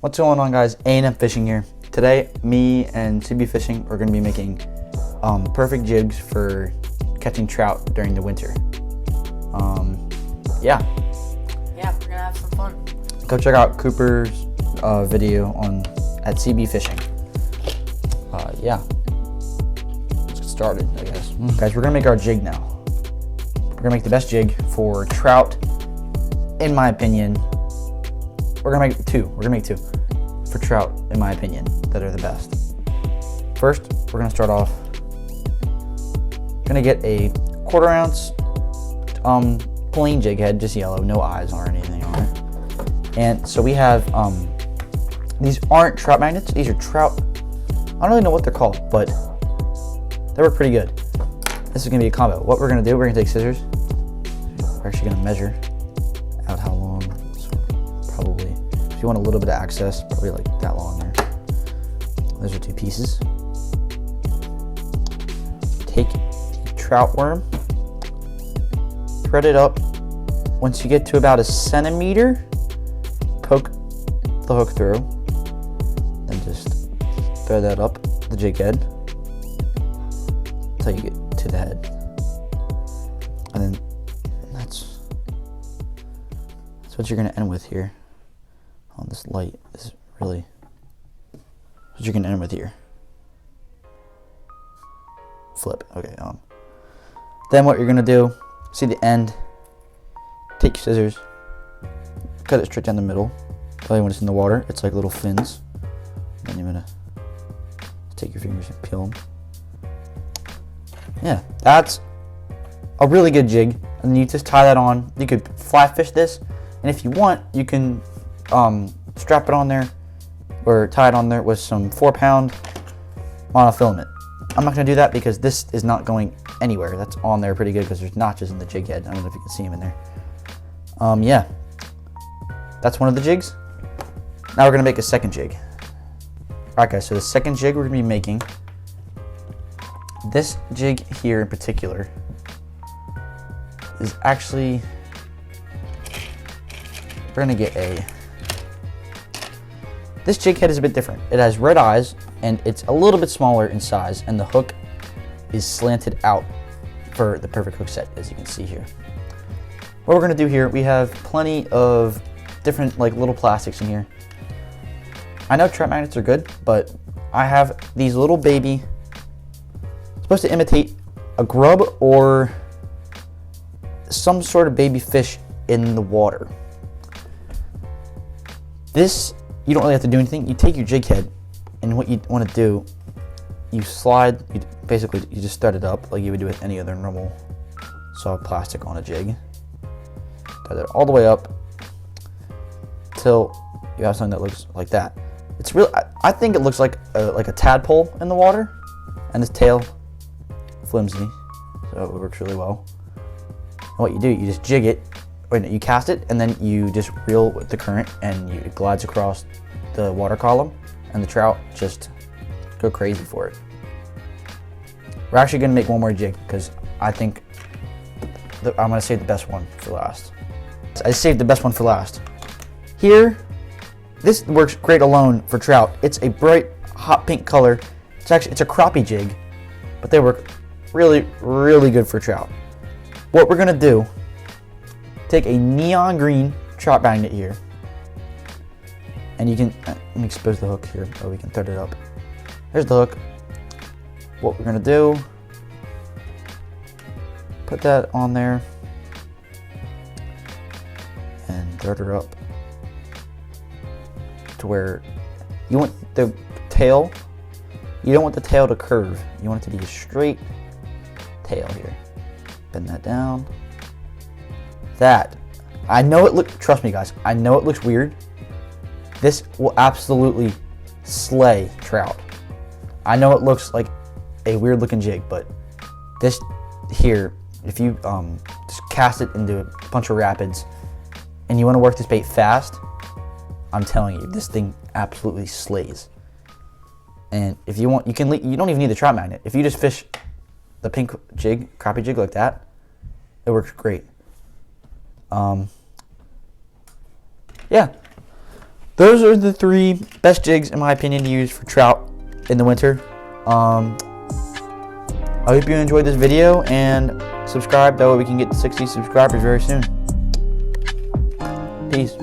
What's going on, guys? A&M Fishing here. Today, me and CB Fishing are going to be making perfect jigs for catching trout during the winter. Yeah, we're gonna have some fun. Go check out Cooper's video at CB Fishing. Yeah, let's get started, I guess. Guys, we're gonna make our jig now. We're gonna make the best jig for trout, in my opinion. We're gonna make two. We're gonna make two for trout, in my opinion, that are the best. First, we're gonna start off. Gonna get a 1/4 ounce plain jig head, just yellow, no eyes or anything on it. And so we have these aren't trout magnets. These are trout. I don't really know what they're called, but they were pretty good. This is gonna be a combo. What we're gonna do? We're gonna take scissors. We're actually gonna measure out how long. So probably, if you want a little bit of access, probably like that long there. Those are two pieces. Take the trout worm, thread it up. Once you get to about 1 centimeter, poke the hook through, then just thread that up the jig head until you get to the head, and then that's what you're gonna end with here. On this light is really what you're gonna end with here. Flip. Okay. Then what you're gonna do? See the end. Take your scissors. Cut it straight down the middle. Probably when it's in the water, it's like little fins. Then you're gonna take your fingers and peel them. Yeah, that's a really good jig. And you just tie that on. You could fly fish this, and if you want, you can strap it on there or tie it on there with some 4-pound monofilament. I'm not going to do that because this is not going anywhere. That's on there pretty good because there's notches in the jig head. I don't know if you can see them in there. Yeah, that's one of the jigs. Now we're going to make a second jig. Alright guys, so the second jig we're going to be making, this jig here in particular, is actually, we're going to get this jig head is a bit different. It has red eyes and it's a little bit smaller in size, and the hook is slanted out for the perfect hook set, as you can see here. What we're going to do here, we have plenty of different like little plastics in here. I know trout magnets are good, but I have these little baby, supposed to imitate a grub or some sort of baby fish in the water. This, you don't really have to do anything. You take your jig head, and what you want to do, you slide, basically you just thread it up like you would do with any other normal soft plastic on a jig. Thread it all the way up till you have something that looks like that. It's real. I think it looks like a tadpole in the water, and its tail flimsy, so it works really well. And what you do, you just jig it, or you cast it, and then you just reel with the current, and it glides across the water column, and the trout just go crazy for it. We're actually gonna make one more jig because I think I'm gonna save the best one for last. I saved the best one for last. Here, this works great alone for trout. It's a bright hot pink color. It's a crappie jig, but they work really, really good for trout. What we're gonna do, take a neon green trout magnet here, and you can, let me expose the hook here so we can thread it up. Here's the hook. What we're gonna do, put that on there and thread her up to where you want the tail, you don't want the tail to curve. You want it to be a straight tail here. Bend that down. That, I know trust me guys, I know it looks weird. This will absolutely slay trout. I know it looks like a weird looking jig, but this here, if you just cast it into a bunch of rapids and you want to work this bait fast, I'm telling you, this thing absolutely slays. And if you want, you don't even need the trout magnet. If you just fish the pink jig, crappie jig like that, it works great. Yeah, those are the 3 best jigs, in my opinion, to use for trout in the winter. I hope you enjoyed this video, and subscribe. That way we can get to 60 subscribers very soon. Peace.